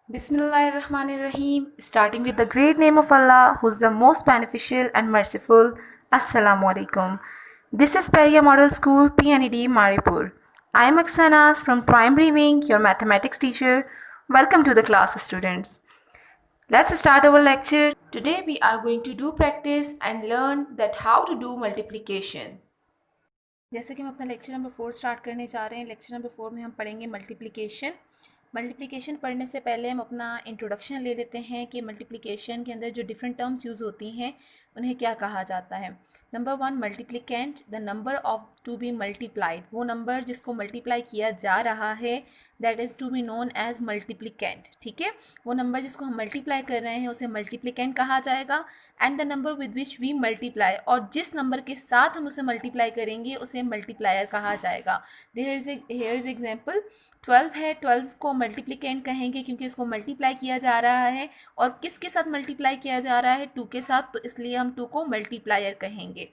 Bismillahirrahmanirrahim, starting with the great name of Allah, who's the most beneficial and merciful. Assalamu alaikum. This is Peria Model School, PNED, Maripur. I am Aksanas from Primary Wing, your mathematics teacher. Welcome to the class, students. Let's start our lecture. Today we are going to do practice and learn that how to do multiplication. जैसे कि हम अपना lecture number 4 start करने जा रहे हैं। Lecture number 4 में हम पढ़ेंगे मल्टीप्लिकेशन पढ़ने से पहले हम अपना इंट्रोडक्शन ले लेते हैं कि मल्टीप्लिकेशन के अंदर जो डिफरेंट टर्म्स यूज़ होती हैं उन्हें क्या कहा जाता है। Number 1, multiplicand, the number of to be multiplied, वो नंबर जिसको मल्टीप्लाई किया जा रहा है, that is to be known as multiplicand. ठीक है, वो नंबर जिसको हम मल्टीप्लाई कर रहे हैं उसे मल्टीप्लिकेंट कहा जाएगा। And the number with which we multiply, और जिस नंबर के साथ हम उसे मल्टीप्लाई करेंगे उसे मल्टीप्लायर कहा जाएगा। हेयर इज एग्जाम्पल, 12 है, 12 को मल्टीप्लिकेंट कहेंगे क्योंकि इसको मल्टीप्लाई किया जा रहा है। और किसके साथ मल्टीप्लाई किया जा रहा है? 2 के साथ, तो इसलिए हम 2 को मल्टीप्लायर कहेंगे।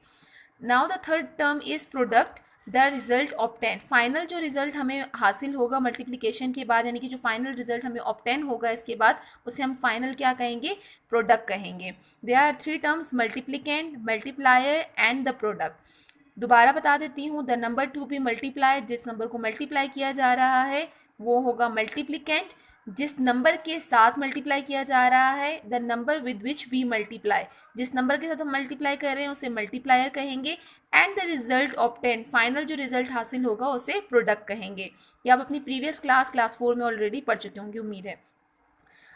Now the third term is product, the result obtain, final जो रिजल्ट हमें हासिल होगा मल्टीप्लिकेशन के बाद, यानी कि जो फाइनल रिजल्ट हमें ऑब्टेन होगा इसके बाद, उसे हम फाइनल क्या कहेंगे? प्रोडक्ट कहेंगे। They are 3 terms, multiplicand, multiplier and the product. दोबारा बता देती हूँ, the number to be multiply, जिस नंबर को मल्टीप्लाई किया जा रहा है वो होगा मल्टीप्लिकेंट। जिस नंबर के साथ मल्टीप्लाई किया जा रहा है, the number with which we multiply, जिस नंबर के साथ हम मल्टीप्लाई कर रहे हैं उसे मल्टीप्लायर कहेंगे। And the result obtain, final जो रिजल्ट हासिल होगा उसे प्रोडक्ट कहेंगे। ये आप अपनी प्रीवियस क्लास 4 में ऑलरेडी पढ़ चुके होंगे, उम्मीद है।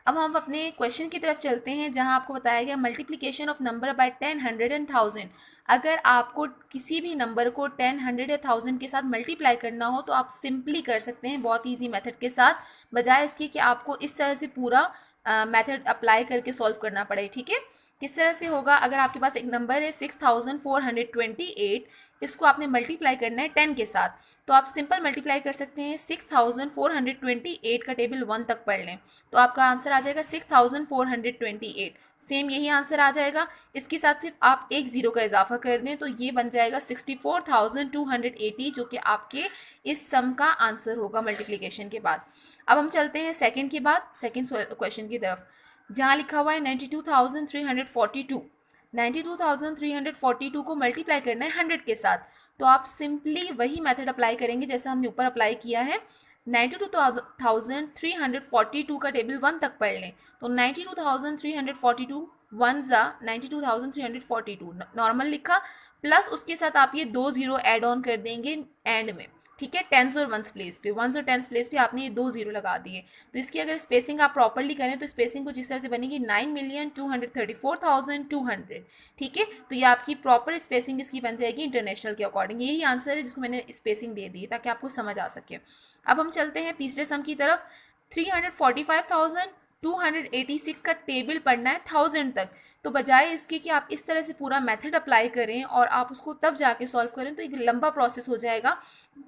अब हम अपने क्वेश्चन की तरफ चलते हैं जहां आपको बताया गया multiplication of number by 10, 100 and 1000। अगर आपको किसी भी नंबर को 10, 100 या 1000 के साथ मल्टीप्लाई करना हो तो आप सिंपली कर सकते हैं बहुत ईजी मेथड के साथ, बजाय इसके कि आपको इस तरह से पूरा मेथड अप्लाई करके सॉल्व करना पड़े। ठीक है, किस तरह से होगा? अगर आपके पास एक नंबर है 6428, इसको आपने मल्टीप्लाई करना है 10 के साथ, तो आप सिंपल मल्टीप्लाई कर सकते हैं। 6428 का टेबल 1 तक पढ़ लें तो आपका आंसर आ जाएगा 6428। सेम यही आंसर आ जाएगा। इसके साथ सिर्फ आप एक जीरो का इजाफा कर दें तो ये बन जाएगा 64,280, जो कि आपके इस सम का आंसर होगा मल्टीप्लिकेशन के बाद। अब हम चलते हैं सेकंड के बाद, सेकंड क्वेश्चन की तरफ, जहाँ लिखा हुआ है 92,342। 92,342 को मल्टीप्लाई करना है 100 के साथ, तो आप सिंपली वही मेथड अप्लाई करेंगे जैसे हमने ऊपर अप्लाई किया है। 92,342 का टेबल 1 तक पढ़ लें तो 92,342 1 ज़ा 92,342 नॉर्मल लिखा, प्लस उसके साथ आप ये 2 जीरो ऐड ऑन कर देंगे एंड में। ठीक है, टेंस और वंस प्लेस पे, वंस और टेंस प्लेस पे आपने ये 2 जीरो लगा दिए। तो इसकी अगर स्पेसिंग आप प्रॉपरली करें तो स्पेसिंग कुछ इस तरह से बनेगी 9,234,200। ठीक है, तो ये आपकी प्रॉपर स्पेसिंग इसकी बन जाएगी इंटरनेशनल के अकॉर्डिंग। यही आंसर है जिसको मैंने स्पेसिंग दे दी ताकि आपको समझ आ सके। अब हम चलते हैं तीसरे सम की तरफ। 345,286 का टेबल पढ़ना है 1000 तक, तो बजाय इसके कि आप इस तरह से पूरा मेथड अप्लाई करें और आप उसको तब जाके सॉल्व करें तो एक लंबा प्रोसेस हो जाएगा।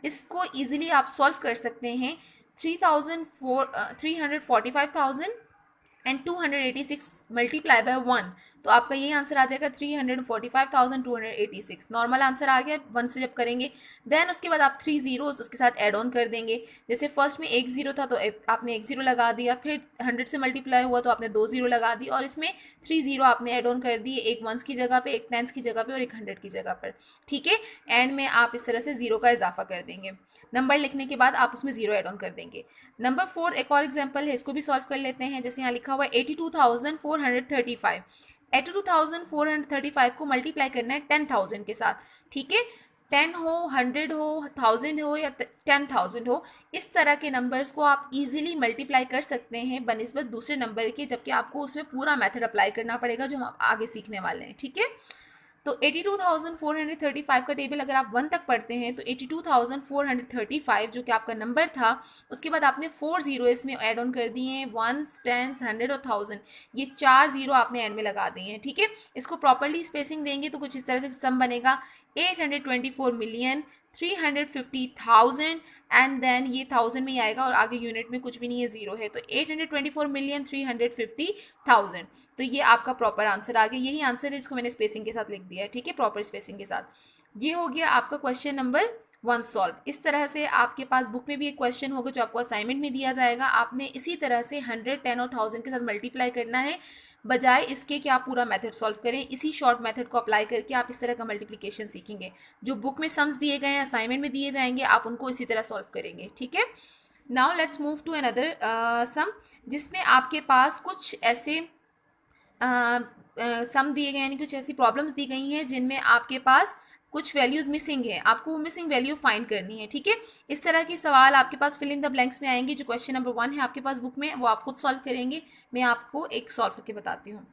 इसको इजीली आप सॉल्व कर सकते हैं। 345,000 एंड 286 मल्टीप्लाई बाय 1, तो आपका यही आंसर आ जाएगा 345,286। नॉर्मल आंसर आ गया 1 से जब करेंगे। देन उसके बाद आप 3 जीरोस उसके साथ ऐड ऑन कर देंगे। जैसे फर्स्ट में एक जीरो था तो आपने एक जीरो लगा दिया, फिर 100 से मल्टीप्लाई हुआ तो आपने 2 जीरो लगा दी, और इसमें 3 जीरो आपने ऐड ऑन कर दिए, एक वंस की जगह पे, एक टेंस की जगह पे और एक 100 की जगह पर। ठीक है, एंड में आप इस तरह से जीरो का इजाफा कर देंगे। नंबर लिखने के बाद आप उसमें जीरो ऐड ऑन कर देंगे। नंबर 4 एक और एग्जाम्पल है, इसको भी सॉल्व कर लेते हैं। जैसे यहाँ लिखा हुआ है 82,435। 82,435 को मल्टीप्लाई करना है 10,000 के साथ। ठीक है, 10 हो, 100 हो, 1000 हो या 10,000 हो, इस तरह के नंबर्स को आप इजीली मल्टीप्लाई कर सकते हैं बनिस्बत दूसरे नंबर के, जबकि आपको उसमें पूरा मेथड अप्लाई करना पड़ेगा जो हम आगे सीखने वाले हैं। ठीक है, तो 82,435 का टेबल अगर आप 1 तक पढ़ते हैं तो 82,435 जो कि आपका नंबर था, उसके बाद आपने 4 जीरो इसमें ऐड ऑन कर दिए हैं, 1, 10, 100 और 1000, ये 4 जीरो आपने एंड में लगा दिए हैं। ठीक है, इसको प्रॉपरली स्पेसिंग देंगे तो कुछ इस तरह से सम बनेगा 824,350,000 एंड देन ये 1000 में ही आएगा और आगे यूनिट में कुछ भी नहीं है, जीरो है, तो 824,350,000। तो ये आपका प्रॉपर आंसर आ गया। यही आंसर है जिसको मैंने स्पेसिंग के साथ लिख दिया है। ठीक है, प्रॉपर स्पेसिंग के साथ। ये हो गया आपका क्वेश्चन नंबर वन सॉल्व। इस तरह से आपके पास बुक में भी एक क्वेश्चन होगा जो आपको असाइनमेंट में दिया जाएगा, आपने इसी तरह से 100, 10 और 1000 के साथ मल्टीप्लाई करना है, बजाय इसके कि आप पूरा मेथड सॉल्व करें। इसी शॉर्ट मेथड को अप्लाई करके आप इस तरह का मल्टीप्लिकेशन सीखेंगे। जो बुक में सम्स दिए गए हैं, असाइनमेंट में दिए जाएंगे, आप उनको इसी तरह सॉल्व करेंगे, ठीक है। Now let's move to another sum, जिसमें आपके पास कुछ ऐसे सम दिए गए, यानी कुछ ऐसी प्रॉब्लम्स दी गई हैं जिनमें आपके पास कुछ वैल्यूज मिसिंग है, आपको वो मिसिंग वैल्यू फाइंड करनी है, ठीक है। इस तरह के सवाल आपके पास फिल इन द ब्लैंक्स में आएंगे। जो क्वेश्चन नंबर 1 है आपके पास बुक में, वो आप खुद सॉल्व करेंगे, मैं आपको एक सॉल्व करके बताती हूँ।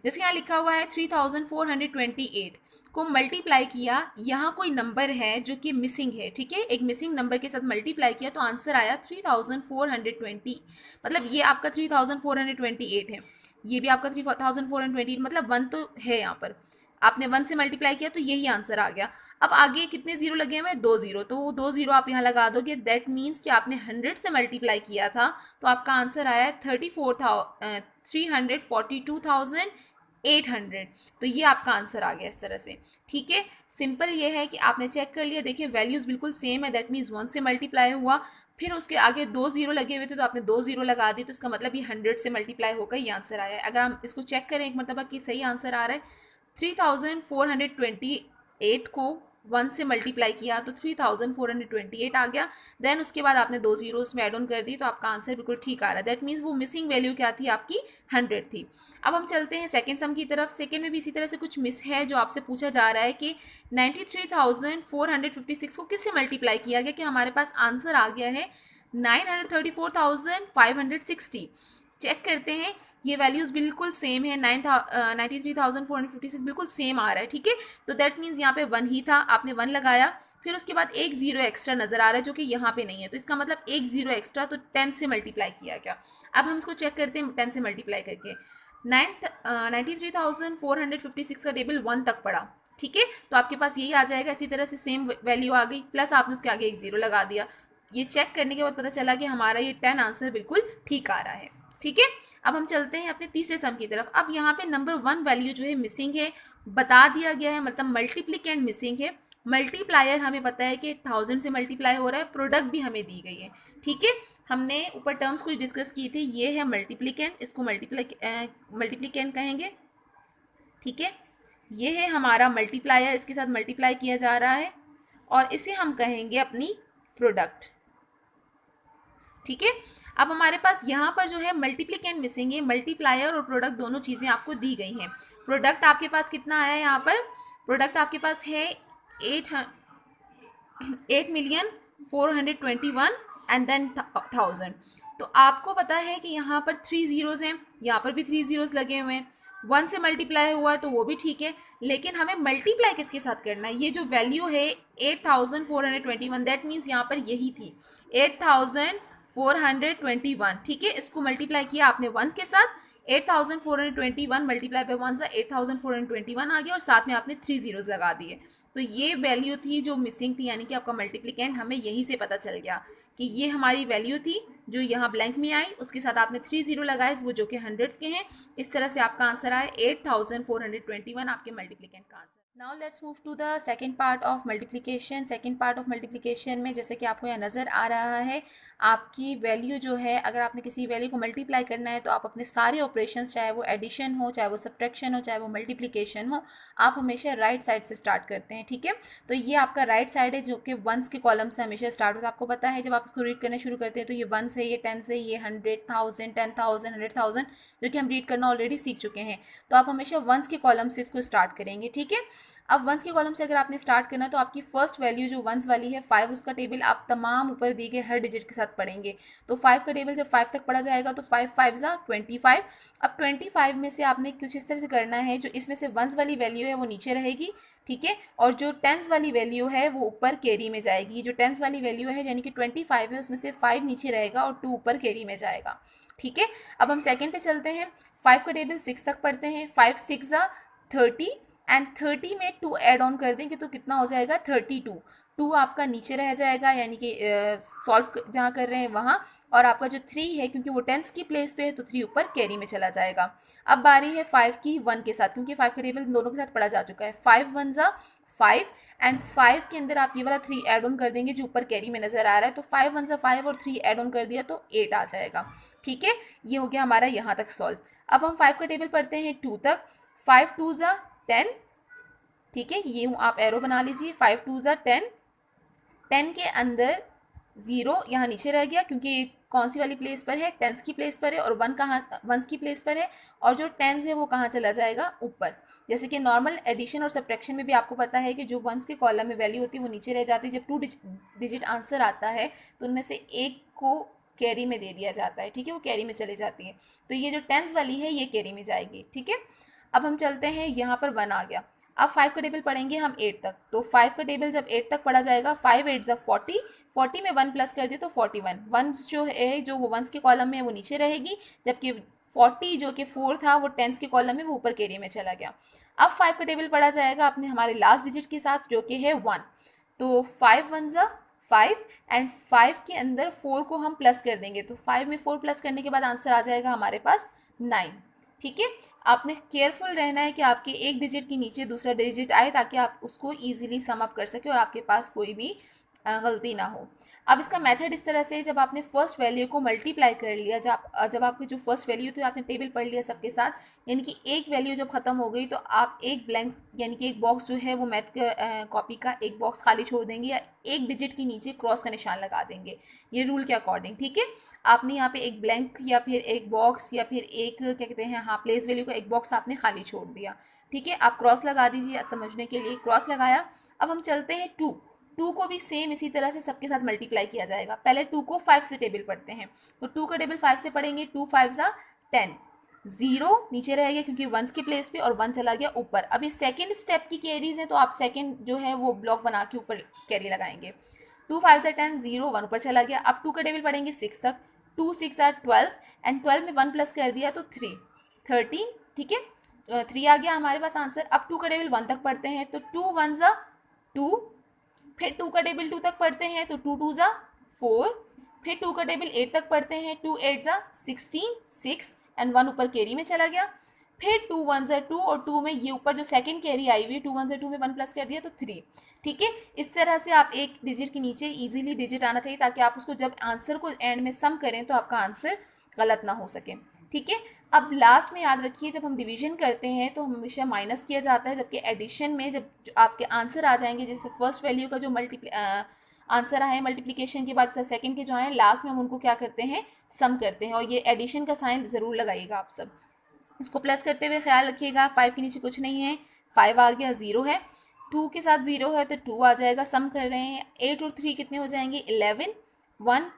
जैसे यहाँ लिखा हुआ है 3428 को मल्टीप्लाई किया, यहाँ कोई नंबर है जो कि मिसिंग है, ठीक है। एक मिसिंग नंबर के साथ मल्टीप्लाई किया तो आंसर आया 3420, मतलब ये आपका 3428 है, ये भी आपका 3428, मतलब 1 तो है यहाँ पर, आपने 1 से मल्टीप्लाई किया तो यही आंसर आ गया। अब आगे कितने जीरो लगे हुए हैं, 2 जीरो, तो वो 2 जीरो आप यहाँ लगा दोगे। दैट मीन्स कि आपने 100 से मल्टीप्लाई किया था, तो आपका आंसर आया 342,800। तो ये आपका आंसर आ गया इस तरह से, ठीक है। सिंपल ये है कि आपने चेक कर लिया, देखिए वैल्यूज बिल्कुल सेम है, दैट मीन्स 1 से मल्टीप्लाई हुआ, फिर उसके आगे 2 जीरो लगे हुए थे तो आपने 2 जीरो लगा दी, तो इसका मतलब ये 100 से मल्टीप्लाई होकर ये आंसर आया है। अगर हम इसको चेक करें एक मरतबा कि सही आंसर आ रहा है, 3428 को 1 से मल्टीप्लाई किया तो 3428 आ गया। देन उसके बाद आपने 2 जीरो उसमें एड ऑन कर दी, तो आपका आंसर बिल्कुल ठीक आ रहा है। दैट मीन्स वो मिसिंग वैल्यू क्या थी, आपकी 100 थी। अब हम चलते हैं सेकंड सम की तरफ। सेकंड में भी इसी तरह से कुछ मिस है, जो आपसे पूछा जा रहा है कि 93,456 को किससे मल्टीप्लाई किया गया, कि हमारे पास आंसर आ गया है 934,560। चेक करते हैं, ये वैल्यूज बिल्कुल सेम है, 93,456 बिल्कुल सेम आ रहा है, ठीक है। तो दैट मीन्स यहाँ पे 1 ही था, आपने 1 लगाया, फिर उसके बाद एक जीरो एक्स्ट्रा नजर आ रहा है जो कि यहाँ पे नहीं है, तो इसका मतलब एक जीरो एक्स्ट्रा, तो 10 से मल्टीप्लाई किया गया। अब हम इसको चेक करते हैं 10 से मल्टीप्लाई करके। 93,456 का टेबल 1 तक पड़ा, ठीक है, तो आपके पास यही आ जाएगा। इसी तरह से सेम वैल्यू आ गई, प्लस आपने उसके आगे एक जीरो लगा दिया। ये चेक करने के बाद पता चला कि हमारा ये 10 आंसर बिल्कुल ठीक आ रहा है, ठीक है। अब हम चलते हैं अपने तीसरे सम की तरफ। अब यहाँ पे नंबर 1 वैल्यू जो है मिसिंग है, बता दिया गया है, मतलब मल्टीप्लिकेंट मिसिंग है। मल्टीप्लायर हमें पता है कि 1000 से मल्टीप्लाई हो रहा है, प्रोडक्ट भी हमें दी गई है, ठीक है। हमने ऊपर टर्म्स कुछ डिस्कस की थी, ये है मल्टीप्लिकेंट, इसको मल्टीप्लिकेंट कहेंगे, ठीक है। ये है हमारा मल्टीप्लायर, इसके साथ मल्टीप्लाई किया जा रहा है, और इसे हम कहेंगे अपनी प्रोडक्ट, ठीक है। अब हमारे पास यहाँ पर जो है मल्टीप्लिकेंट मिसिंग है, मल्टीप्लायर और प्रोडक्ट दोनों चीज़ें आपको दी गई हैं। प्रोडक्ट आपके पास कितना आया है, यहाँ पर प्रोडक्ट आपके पास है 8,421 एंड देन 1000। तो आपको पता है कि यहाँ पर 3 जीरोज़ हैं, यहाँ पर भी 3 जीरोज़ लगे हुए हैं, 1 से मल्टीप्लाई हुआ है तो वो भी ठीक है, लेकिन हमें मल्टीप्लाई किसके साथ करना है। ये जो वैल्यू है 8,421, दैट मीन्स यहाँ पर यही थी 8,421, ठीक है। इसको मल्टीप्लाई किया आपने 1 के साथ, 8,421 मल्टीप्लाई बाय 1 सा 8,421 आ गया, और साथ में आपने 3 जीरोज लगा दिए। तो ये वैल्यू थी जो मिसिंग थी, यानी कि आपका मल्टीप्लिकेंट हमें यहीं से पता चल गया कि ये हमारी वैल्यू थी जो यहाँ ब्लैंक में आई, उसके साथ आपने 3 जीरो लगाए, वो जो कि 100 के हैं। इस तरह से आपका आंसर आया 8,421, आपके मल्टीप्लिकेंट का answer. Now let's move to the second part of multiplication. Second part of multiplication में जैसे कि आपको यहाँ नज़र आ रहा है, आपकी वैल्यू जो है, अगर आपने किसी वैल्यू को मल्टीप्लाई करना है तो आप अपने सारे ऑपरेशंस, चाहे वो एडिशन हो, चाहे वो सब्ट्रैक्शन हो, चाहे वो मल्टीप्लिकेशन हो, आप हमेशा राइट साइड से स्टार्ट करते हैं, ठीक है। तो ये आपका राइट साइड है जो कि वंस के कॉलम से हमेशा स्टार्ट होता है। आपको पता है जब आप इसको रीड करना शुरू करते हैं तो ये 1 से, ये 10 से, ये 100,000, 10,000, 100,000, जो कि हम रीड करना ऑलरेडी सीख चुके हैं। तो आप हमेशा वंस के कॉलम से इसको स्टार्ट करेंगे, ठीक है। अब वंस के कॉलम से अगर आपने स्टार्ट करना तो आपकी फर्स्ट वैल्यू जो वंस वाली है 5, उसका टेबल आप तमाम ऊपर दिए गए हर डिजिट के साथ पढ़ेंगे। तो 5 का टेबल जब 5 तक पढ़ा जाएगा तो 5 5 ज़ा 25। अब 25 में से आपने कुछ इस तरह से करना है, जो इसमें से वंस वाली वैल्यू है वो नीचे रहेगी, ठीक है, और जो टेंस वाली वैल्यू है वो ऊपर कैरी में जाएगी। जो टेंस वाली वैल्यू है यानी कि 25 है, उसमें से 5 नीचे रहेगा और 2 ऊपर कैरी में जाएगा, ठीक है। अब हम सेकेंड पे चलते हैं। 5 का टेबल 6 तक पढ़ते हैं। 5 6 ज़ा 30 एंड 30 में 2 ऐड ऑन कर देंगे तो कितना हो जाएगा 32। 2 आपका नीचे रह जाएगा, यानी कि सॉल्व जहाँ कर रहे हैं वहाँ, और आपका जो 3 है क्योंकि वो टेंस की प्लेस पे है तो 3 ऊपर कैरी में चला जाएगा। अब बारी है 5 की 1 के साथ, क्योंकि 5 का टेबल दोनों के साथ पढ़ा जा चुका है। 5 1 ज़ा 5 एंड 5 के अंदर आप ये वाला 3 ऐड ऑन कर देंगे जो ऊपर कैरी में नजर आ रहा है, तो 5 1 5 और 3 ऐड ऑन कर दिया तो 8 आ जाएगा। ठीक है, ये हो गया हमारा यहाँ तक सॉल्व। अब हम 5 का टेबल पढ़ते हैं 2 तक। 5 2 ज़ा 10, ठीक है, ये आप एरो बना लीजिए। 5 2 ज़ा 10, 10 के अंदर 0 यहाँ नीचे रह गया क्योंकि कौन सी वाली प्लेस पर है, टेंस की प्लेस पर है, और 1 कहाँ, वंस की प्लेस पर है, और जो टेंस है वो कहाँ चला जाएगा, ऊपर। जैसे कि नॉर्मल एडिशन और सब्ट्रैक्शन में भी आपको पता है कि जो वंस के कॉलम में वैल्यू होती है वो नीचे रह जाती है। जब 2 डिजिट आंसर आता है तो उनमें से एक को कैरी में दे दिया जाता है, ठीक है, वो कैरी में चली जाती है। तो ये जो टेंस वाली है ये कैरी में जाएगी। ठीक है, अब हम चलते हैं, यहाँ पर 1 आ गया। अब 5 का टेबल पढ़ेंगे हम 8 तक। तो 5 का टेबल जब 8 तक पढ़ा जाएगा, 5 8 ज़ा 40, 40 में 1 प्लस कर दिए तो 41। वंस जो है, जो वो वंस के कॉलम में है वो नीचे रहेगी, जबकि 40 जो कि 4 था वो टेंस के कॉलम में वो ऊपर कैरी में चला गया। अब 5 का टेबल पढ़ा जाएगा अपने हमारे लास्ट डिजिट के साथ जो कि है 1। तो 5 1 ज़ा 5 एंड 5 के अंदर 4 को हम प्लस कर देंगे, तो 5 में 4 प्लस करने के बाद आंसर आ जाएगा हमारे पास 9। ठीक है, आपने केयरफुल रहना है कि आपके एक डिजिट के नीचे दूसरा डिजिट आए ताकि आप उसको इजीली सम अप कर सके और आपके पास कोई भी गलती ना हो। अब इसका मेथड इस तरह से, जब आपने फर्स्ट वैल्यू को मल्टीप्लाई कर लिया, जब आपकी जो फर्स्ट वैल्यू थी आपने टेबल पढ़ लिया सबके साथ, यानी कि एक वैल्यू जब खत्म हो गई तो आप एक ब्लैंक यानी कि एक बॉक्स जो है वो मैथ कॉपी का एक बॉक्स खाली छोड़ देंगे या एक डिजिट के नीचे क्रॉस का निशान लगा देंगे, ये रूल के अकॉर्डिंग। ठीक है, आपने यहाँ पे एक ब्लैंक या फिर एक बॉक्स या फिर एक क्या कहते हैं, हाँ, प्लेस वैल्यू का एक बॉक्स आपने खाली छोड़ दिया। ठीक है, आप क्रॉस लगा दीजिए, समझने के लिए क्रॉस लगाया। अब हम चलते हैं 2 को भी सेम इसी तरह से सबके साथ मल्टीप्लाई किया जाएगा। पहले 2 को 5 से टेबल पढ़ते हैं, तो 2 का टेबल 5 से पढ़ेंगे। 2 5 ज़ा 10, 0 नीचे रह गया क्योंकि वंस के प्लेस पे, और 1 चला गया ऊपर। अब ये सेकंड स्टेप की कैरीज हैं तो आप सेकंड जो है वो ब्लॉक बना के ऊपर कैरी लगाएंगे। 2 5 ज़ा 10, 0 1 ऊपर चला गया। अब 2 का टेबल पढ़ेंगे 6 तक। 2 6 ज़ा 12 एंड 12 में 1 प्लस कर दिया तो 3 13। ठीक है, 3 आ गया हमारे पास आंसर। अब 2 का टेबल 1 तक पढ़ते हैं, तो 2 1 ज़ा 2, फिर 2 का टेबल 2 तक पढ़ते हैं तो 2 2 ज़ा 4, फिर 2 का टेबल 8 तक पढ़ते हैं, 2 8 ज़ा 16, 6 एंड 1 ऊपर कैरी में चला गया। फिर 2 1 ज़ा 2 और 2 में ये ऊपर जो सेकंड कैरी आई हुई है 2 1 ज़ा 2 में 1 प्लस कर दिया तो 3। ठीक है, इस तरह से आप एक डिजिट के नीचे इजीली डिजिट आना चाहिए ताकि आप उसको जब आंसर को एंड में सम करें तो आपका आंसर गलत ना हो सके। ठीक है, अब लास्ट में याद रखिए जब हम डिवीजन करते हैं तो हमेशा माइनस किया जाता है, जबकि एडिशन में जब आपके आंसर आ जाएंगे, जैसे फर्स्ट वैल्यू का जो आंसर आए मल्टीप्लिकेशन के बाद सेकंड के जो आए लास्ट में हम उनको क्या करते हैं, सम करते हैं। और ये एडिशन का साइन ज़रूर लगाइएगा आप सब। इसको प्लस करते हुए ख्याल रखिएगा 5 के नीचे कुछ नहीं है, 5 आ गया, 0 है, 2 के साथ 0 है तो 2 आ जाएगा। सम कर रहे हैं, 8 और 3 कितने हो जाएंगे, 11, 1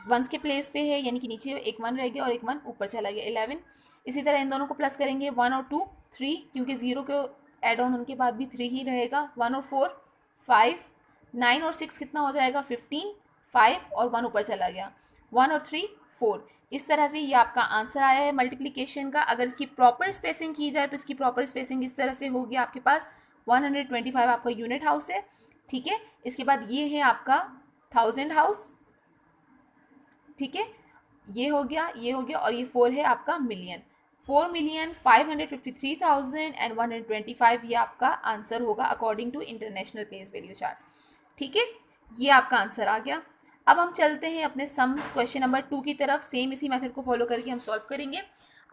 वंस के प्लेस पे है यानी कि नीचे एक 1 रह गया और एक 1 ऊपर चला गया, 11। इसी तरह इन दोनों को प्लस करेंगे, 1 और 2 3, क्योंकि 0 को एड ऑन उनके बाद भी 3 ही रहेगा, 1 और 4 5, 9 और 6 कितना हो जाएगा, 15, 5 और 1 ऊपर चला गया, 1 और 3 4। इस तरह से ये आपका आंसर आया है मल्टीप्लिकेशन का। अगर इसकी प्रॉपर स्पेसिंग की जाए तो इसकी प्रॉपर स्पेसिंग इस तरह से होगी, आपके पास 125 आपका यूनिट हाउस है। ठीक है, इसके बाद ये है आपका 1000 हाउस। ठीक है, ये हो गया, ये हो गया, और ये 4 है आपका मिलियन। 4,553,125 ये आपका आंसर होगा according to international place value chart. ठीक है, ये आपका आंसर आ गया। अब हम चलते हैं अपने सम क्वेश्चन नंबर 2 की तरफ। सेम इसी मेथड को फॉलो करके हम सॉल्व करेंगे।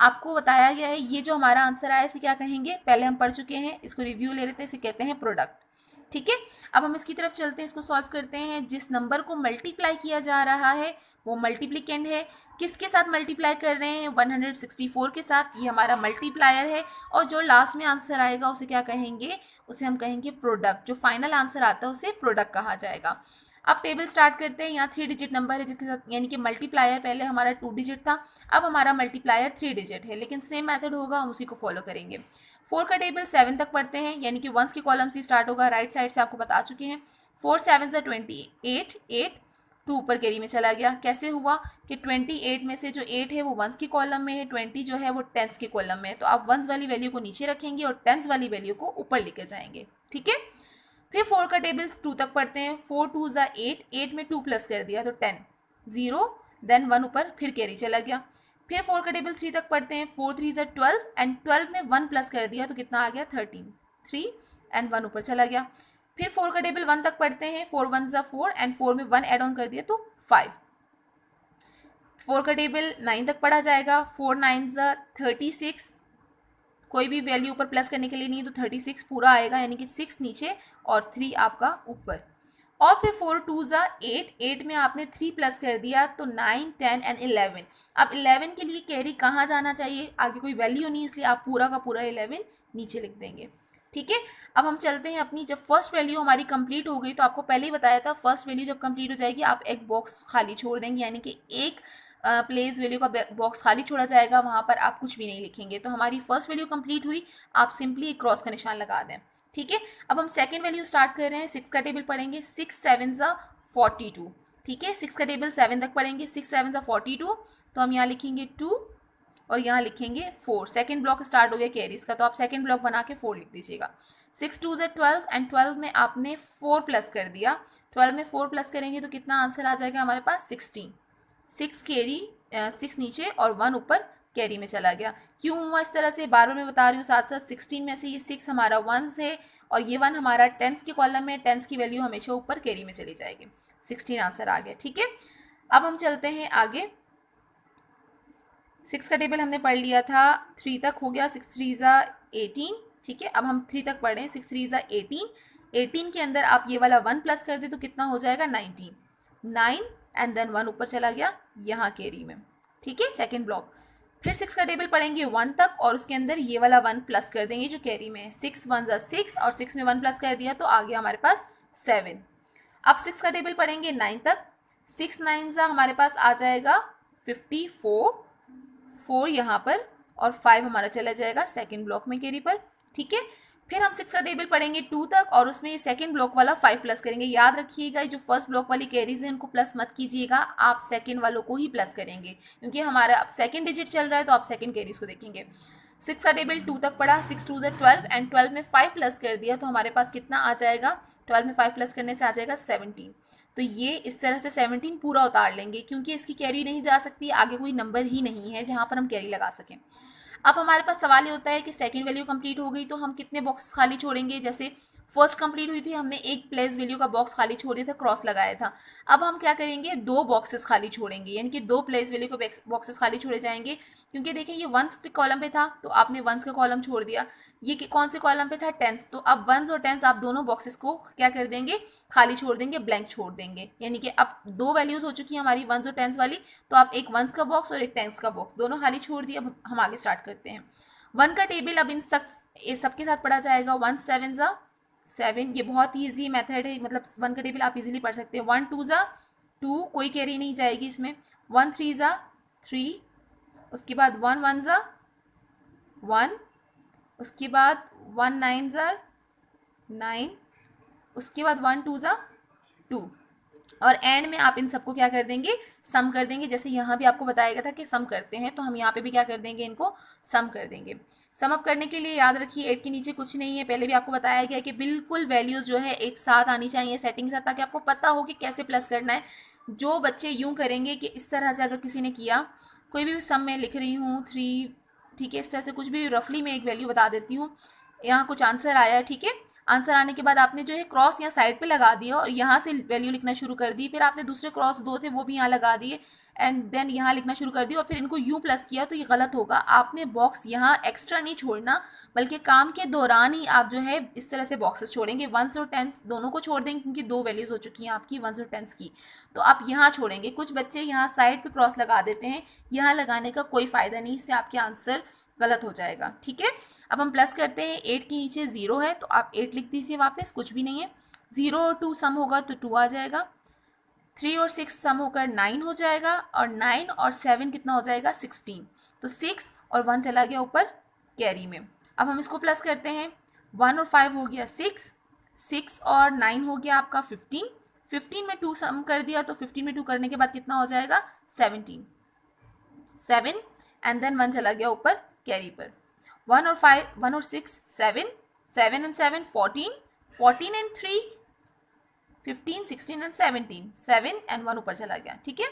आपको बताया गया है ये जो हमारा आंसर आया इसे क्या कहेंगे, पहले हम पढ़ चुके हैं, इसको रिव्यू ले लेते हैं, इसे कहते हैं प्रोडक्ट। ठीक है, अब हम इसकी तरफ चलते हैं, इसको सॉल्व करते हैं। जिस नंबर को मल्टीप्लाई किया जा रहा है वो मल्टीप्लिकेंड है। किसके साथ मल्टीप्लाई कर रहे हैं, 164 के साथ, ये हमारा मल्टीप्लायर है। और जो लास्ट में आंसर आएगा उसे क्या कहेंगे, उसे हम कहेंगे प्रोडक्ट। जो फाइनल आंसर आता है उसे प्रोडक्ट कहा जाएगा। अब टेबल स्टार्ट करते हैं। यहाँ 3 डिजिट नंबर है जिसके साथ, यानी कि मल्टीप्लायर पहले हमारा 2 डिजिट था, अब हमारा मल्टीप्लायर 3 डिजिट है, लेकिन सेम मेथड होगा, हम उसी को फॉलो करेंगे। 4 का टेबल 7 तक पढ़ते हैं, यानी कि वंस की कॉलम से स्टार्ट होगा, राइट साइड से आपको बता चुके हैं। 4 7 ज़ा 28, 8 2 ऊपर कैरी में चला गया। कैसे हुआ कि 28 में से जो 8 है वो वंस की कॉलम में है, 20 जो है वो टेंस की कॉलम में है, तो आप वंस वाली वैल्यू को नीचे रखेंगे और टेंस वाली वैल्यू को ऊपर लेकर जाएंगे। ठीक है, फिर 4 का टेबल 2 तक पढ़ते हैं। 4 2 ज़ा 8, 8 में 2 प्लस कर दिया तो 10, 0 देन 1 ऊपर फिर कैरी चला गया। फिर 4 का टेबल 3 तक पढ़ते हैं। 4 3 ज़ा 12 एंड 12 में 1 प्लस कर दिया तो कितना आ गया, 13, 3 एंड 1 ऊपर चला गया। फिर 4 का टेबल 1 तक पढ़ते हैं, 4 1 ज़ा 4 एंड 4 में 1 ऐड ऑन कर दिया तो 5। 4 का टेबल 9 तक पढ़ा जाएगा, 4 9 ज़ा 36, कोई भी वैल्यू ऊपर प्लस करने के लिए नहीं तो 36 पूरा आएगा, यानी कि 6 नीचे और 3 आपका ऊपर। और फिर 4 2 ज़ा 8, 8 में आपने 3 प्लस कर दिया तो 9 10 एंड 11। अब 11 के लिए कैरी कहाँ जाना चाहिए, आगे कोई वैल्यू नहीं, इसलिए आप पूरा का पूरा 11 नीचे लिख देंगे। ठीक है, अब हम चलते हैं अपनी, जब फर्स्ट वैल्यू हमारी कंप्लीट हो गई तो आपको पहले ही बताया था फर्स्ट वैल्यू जब कंप्लीट हो जाएगी आप एक बॉक्स खाली छोड़ देंगे, यानी कि एक प्लेस वैल्यू का बॉक्स खाली छोड़ा जाएगा, वहाँ पर आप कुछ भी नहीं लिखेंगे। तो हमारी फर्स्ट वैल्यू कंप्लीट हुई, आप सिंपली एक क्रॉस का निशान लगा दें। ठीक है, अब हम सेकंड वैल्यू स्टार्ट कर रहे हैं, 6 का टेबल पढ़ेंगे, 6 7 ज़ा 42। ठीक है, 6 का टेबल 7 तक पढ़ेंगे, 6 7 ज़ा 42, तो हम यहाँ लिखेंगे 2 और यहाँ लिखेंगे 4। सेकंड ब्लॉक स्टार्ट हो गया कैरीज का, तो आप सेकंड ब्लॉक बना के 4 लिख दीजिएगा। 6 2 ज़ा 12 एंड 12 में आपने 4 प्लस कर दिया, 12 में 4 प्लस करेंगे तो कितना आंसर आ जाएगा हमारे पास 16। 6 कैरी 6 नीचे और 1 ऊपर कैरी में चला गया। क्यों हुआ इस तरह से बार बार मैं बता रही हूँ, साथ साथ 16 में से ये 6 हमारा 1 है और ये 1 हमारा टेंस के कॉलम में, टेंस की वैल्यू हमेशा ऊपर कैरी में चली जाएगी। 16 आंसर आ गया। ठीक है, अब हम चलते हैं आगे। 6 का टेबल हमने पढ़ लिया था, 3 तक हो गया, 6 3 ज़ा 18। ठीक है, अब हम 3 तक पढ़ें, 6 3 ज़ा 18, 18 के अंदर आप ये वाला 1 प्लस कर दे तो कितना हो जाएगा 19, 9 एंड देन 1 ऊपर चला गया यहाँ कैरी में। ठीक है, सेकंड ब्लॉक। फिर 6 का टेबल पढ़ेंगे 1 तक और उसके अंदर ये वाला 1 प्लस कर देंगे जो कैरी में है, 6 1 ज़ा 6 और 6 में 1 प्लस कर दिया तो आ गया हमारे पास 7। अब 6 का टेबल पढ़ेंगे 9 तक, 6 9 ज़ा हमारे पास आ जाएगा 54, 4 यहाँ पर और 5 हमारा चला जाएगा सेकंड ब्लॉक में कैरी पर। ठीक है, फिर हम 6 का टेबल पढ़ेंगे 2 तक और उसमें सेकंड ब्लॉक वाला 5 प्लस करेंगे। याद रखिएगा जो फर्स्ट ब्लॉक वाली कैरीज है उनको प्लस मत कीजिएगा, आप सेकंड वालों को ही प्लस करेंगे, क्योंकि हमारा अब सेकंड डिजिट चल रहा है तो आप सेकंड कैरीज को देखेंगे। 6 का टेबल 2 तक पढ़ा, 6 2 ज़ा 12 एंड 12 में 5 प्लस कर दिया तो हमारे पास कितना आ जाएगा, 12 में 5 प्लस करने से आ जाएगा 17। तो ये इस तरह से 17 पूरा उतार लेंगे, क्योंकि इसकी कैरी नहीं जा सकती, आगे कोई नंबर ही नहीं है जहाँ पर हम कैरी लगा सकें। अब हमारे पास सवाल ये होता है कि सेकंड वैल्यू कंप्लीट हो गई तो हम कितने बॉक्स खाली छोड़ेंगे। जैसे फर्स्ट कंप्लीट हुई थी, हमने एक प्लेस वैल्यू का बॉक्स खाली छोड़ दिया था, क्रॉस लगाया था। अब हम क्या करेंगे, 2 बॉक्सेस खाली छोड़ेंगे, यानी कि 2 प्लेस वैल्यू के बॉक्सेस खाली छोड़े जाएंगे, क्योंकि देखिए ये वंस पे कॉलम पे था तो आपने वंस का कॉलम छोड़ दिया, ये कौन से कॉलम पे था, टेंस, तो अब वंस और टेंस आप दोनों बॉक्सेस को क्या कर देंगे, खाली छोड़ देंगे, ब्लैंक छोड़ देंगे। यानी कि अब 2 वैल्यूज हो चुकी है हमारी वंस और टेंस वाली, तो आप एक वंस का बॉक्स और एक टेंस का बॉक्स दोनों खाली छोड़ दिए। अब हम आगे स्टार्ट करते हैं। 1 का टेबल अब इन सबके साथ पढ़ा जाएगा, 1 7 ज़ा 7, ये बहुत ही ईजी मेथड है, मतलब 1 का टेबल आप इजीली पढ़ सकते हैं। 1 2 ज़ा 2, कोई कैरी नहीं जाएगी इसमें, 1 3 ज़ा 3, उसके बाद 1 1 ज़ा 1, उसके बाद 1 9 ज़ा 9, उसके बाद 1 2 ज़ा 2 और एंड में आप इन सबको क्या कर देंगे, सम कर देंगे। जैसे यहाँ भी आपको बताया गया था कि सम करते हैं, तो हम यहाँ पे भी क्या कर देंगे, इनको सम कर देंगे। सम अप करने के लिए याद रखिए 8 के नीचे कुछ नहीं है, पहले भी आपको बताया गया कि बिल्कुल वैल्यूज़ जो है एक साथ आनी चाहिए सेटिंग के साथ, ताकि आपको पता हो कि कैसे प्लस करना है। जो बच्चे यूँ करेंगे कि इस तरह से, अगर किसी ने किया, कोई भी सम में लिख रही हूँ 3, ठीक है, इस तरह से कुछ भी रफली मैं एक वैल्यू बता देती हूँ, यहाँ कुछ आंसर आया, ठीक है, आंसर आने के बाद आपने जो है क्रॉस यहाँ साइड पे लगा दिया और यहाँ से वैल्यू लिखना शुरू कर दी, फिर आपने दूसरे क्रॉस 2 थे वो भी यहाँ लगा दिए एंड देन यहाँ लिखना शुरू कर दिया और फिर इनको यू प्लस किया, तो ये गलत होगा। आपने बॉक्स यहाँ एक्स्ट्रा नहीं छोड़ना, बल्कि काम के दौरान ही आप जो है इस तरह से बॉक्सेस छोड़ेंगे। 1s और 10s दोनों को छोड़ देंगे, क्योंकि 2 वैल्यूज हो चुकी हैं आपकी 1s और 10s की, तो आप यहाँ छोड़ेंगे। कुछ बच्चे यहाँ साइड पे क्रॉस लगा देते हैं, यहाँ लगाने का कोई फ़ायदा नहीं, इससे आपके आंसर गलत हो जाएगा। ठीक है, अब हम प्लस करते हैं, 8 के नीचे 0 है तो आप 8 लिख दीजिए, वापस कुछ भी नहीं है। 0 और 2 सम होगा तो 2 आ जाएगा, 3 और 6 सम होकर 9 हो जाएगा और 9 और 7 कितना हो जाएगा 16, तो 6 और 1 चला गया ऊपर कैरी में। अब हम इसको प्लस करते हैं, 1 और 5 हो गया 6, 6 और 9 हो गया आपका 15, 15 में 2 सम कर दिया तो 15 में 2 करने के बाद कितना हो जाएगा 17, 7 एंड देन 1 चला गया ऊपर कैरी पर। 1 और 5, 1 और 6 7, 7 and 7 14, 14 and 3 15, 16 and 17, 7 and 1 ऊपर चला गया। ठीक है,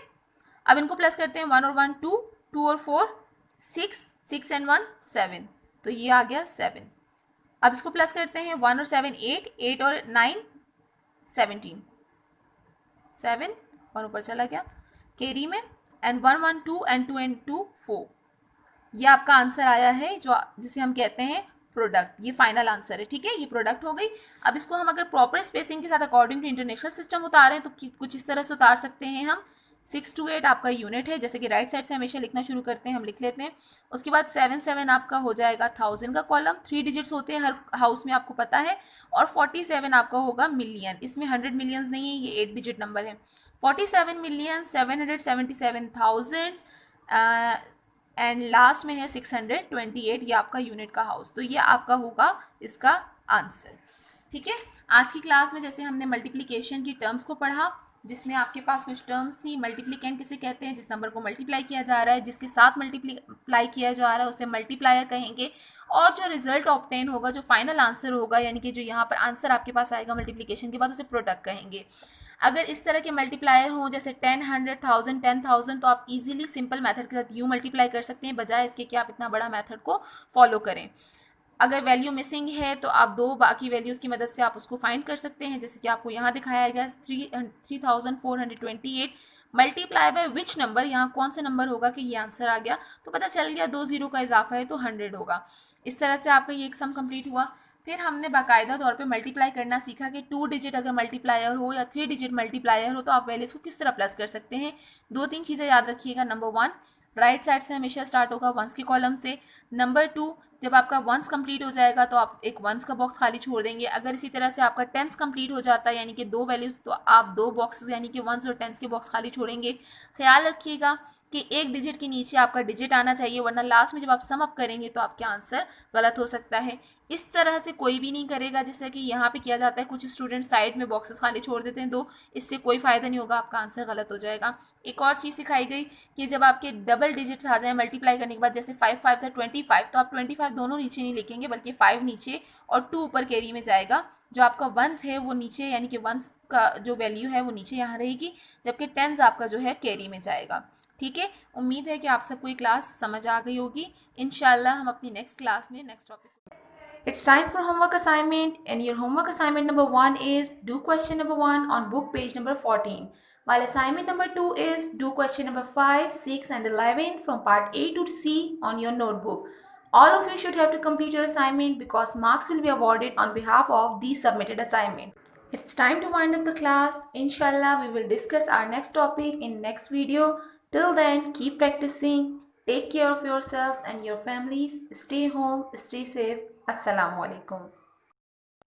अब इनको प्लस करते हैं, 1 और 1 2, 2 और 4 6, 6 and 1 7, तो ये आ गया 7। अब इसको प्लस करते हैं, 1 और 7 8, 8 और 9 17, 7 और ऊपर चला गया कैरी में, एंड 1 1 2 एंड 2 एंड 2 4। ये आपका आंसर आया है जो जिसे हम कहते हैं प्रोडक्ट, ये फाइनल आंसर है, ठीक है, ये प्रोडक्ट हो गई। अब इसको हम अगर प्रॉपर स्पेसिंग के साथ अकॉर्डिंग टू इंटरनेशनल सिस्टम उतारें तो कुछ इस तरह से उतार सकते हैं हम। 6 to 8 आपका यूनिट है, जैसे कि राइट साइड से हमेशा लिखना शुरू करते हैं, हम लिख लेते हैं। उसके बाद 7 7 आपका हो जाएगा 1000 का कॉलम, 3 डिजिट्स होते हैं हर हाउस में, आपको पता है। और 47 आपका होगा मिलियन, इसमें 100 मिलियन नहीं है, ये 8 डिजिट नंबर है। 47,777,000 एंड लास्ट में है 628, ये आपका यूनिट का हाउस। तो ये आपका होगा इसका आंसर, ठीक है। आज की क्लास में जैसे हमने मल्टीप्लिकेशन की टर्म्स को पढ़ा, जिसमें आपके पास कुछ टर्म्स थी। मल्टीप्लिकेंट किसे कहते हैं? जिस नंबर को मल्टीप्लाई किया जा रहा है, जिसके साथ मल्टीप्लाई किया जा रहा है उसे मल्टीप्लायर कहेंगे। और जो रिजल्ट ऑब्टेन होगा, जो फाइनल आंसर होगा, यानी कि जो यहाँ पर आंसर आपके पास आएगा मल्टीप्लिकेशन के बाद, उसे प्रोडक्ट कहेंगे। अगर इस तरह के मल्टीप्लायर हों जैसे 10 100 1000 10,000, तो आप इजीली सिंपल मेथड के साथ यूँ मल्टीप्लाई कर सकते हैं, बजाय इसके कि आप इतना बड़ा मेथड को फॉलो करें। अगर वैल्यू मिसिंग है तो आप दो बाकी वैल्यूज़ की मदद से आप उसको फाइंड कर सकते हैं, जैसे कि आपको यहाँ दिखाया गया 3428 मल्टीप्लाई बाय विच नंबर, यहाँ कौन सा नंबर होगा कि ये आंसर आ गया, तो पता चल गया 2 0 का इजाफा है तो 100 होगा। इस तरह से आपका ये एक सम कंप्लीट हुआ। फिर हमने बाकायदा तौर पे मल्टीप्लाई करना सीखा कि 2 डिजिट अगर मल्टीप्लायर हो या 3 डिजिट मल्टीप्लायर हो तो आप वैल्यूज़ को किस तरह प्लस कर सकते हैं। 2-3 चीज़ें याद रखिएगा। नंबर 1, राइट साइड से हमेशा स्टार्ट होगा वंस के कॉलम से। नंबर 2, जब आपका वंस कंप्लीट हो जाएगा तो आप एक वंस का बॉक्स खाली छोड़ देंगे। अगर इसी तरह से आपका टेंस कंप्लीट हो जाता है, यानी कि 2 वैल्यूज़, तो आप 2 बॉक्सेस यानी कि वंस और टेंस के बॉक्स खाली छोड़ेंगे। ख्याल रखिएगा कि एक डिजिट के नीचे आपका डिजिट आना चाहिए, वरना लास्ट में जब आप सम अप करेंगे तो आपके आंसर गलत हो सकता है। इस तरह से कोई भी नहीं करेगा जैसे कि यहाँ पे किया जाता है। कुछ स्टूडेंट साइड में बॉक्सेस खाली छोड़ देते हैं 2, इससे कोई फ़ायदा नहीं होगा, आपका आंसर गलत हो जाएगा। एक और चीज़ सिखाई गई कि जब आपके डबल डिजिट्स आ जाए मल्टीप्लाई करने के बाद, जैसे 5 5 से 25, तो आप 25 दोनों नीचे नहीं लिखेंगे, बल्कि 5 नीचे और 2 ऊपर कैरी में जाएगा। जो आपका वंस है वो नीचे, यानी कि वंस का जो वैल्यू है वो नीचे यहाँ रहेगी, जबकि टेंस आपका जो है कैरी में जाएगा, ठीक है। उम्मीद है कि आप सबको ये क्लास समझ आ गई होगी। इंशाल्लाह हम अपनी नेक्स्ट क्लास में next topic. It's time for homework assignment, and your homework assignment number 1 is do question number 1 on book page number 14, while assignment number 2 is do question number 5, 6 and 11 from part A to C on your notebook. All of you should have to complete your assignment because marks will be awarded on behalf of the submitted assignment. It's time to wind up the class. Inshallah, we will discuss our next topic in next video. Till then, keep practicing. Take care of yourselves and your families. Stay home, stay safe. Assalamu alaikum.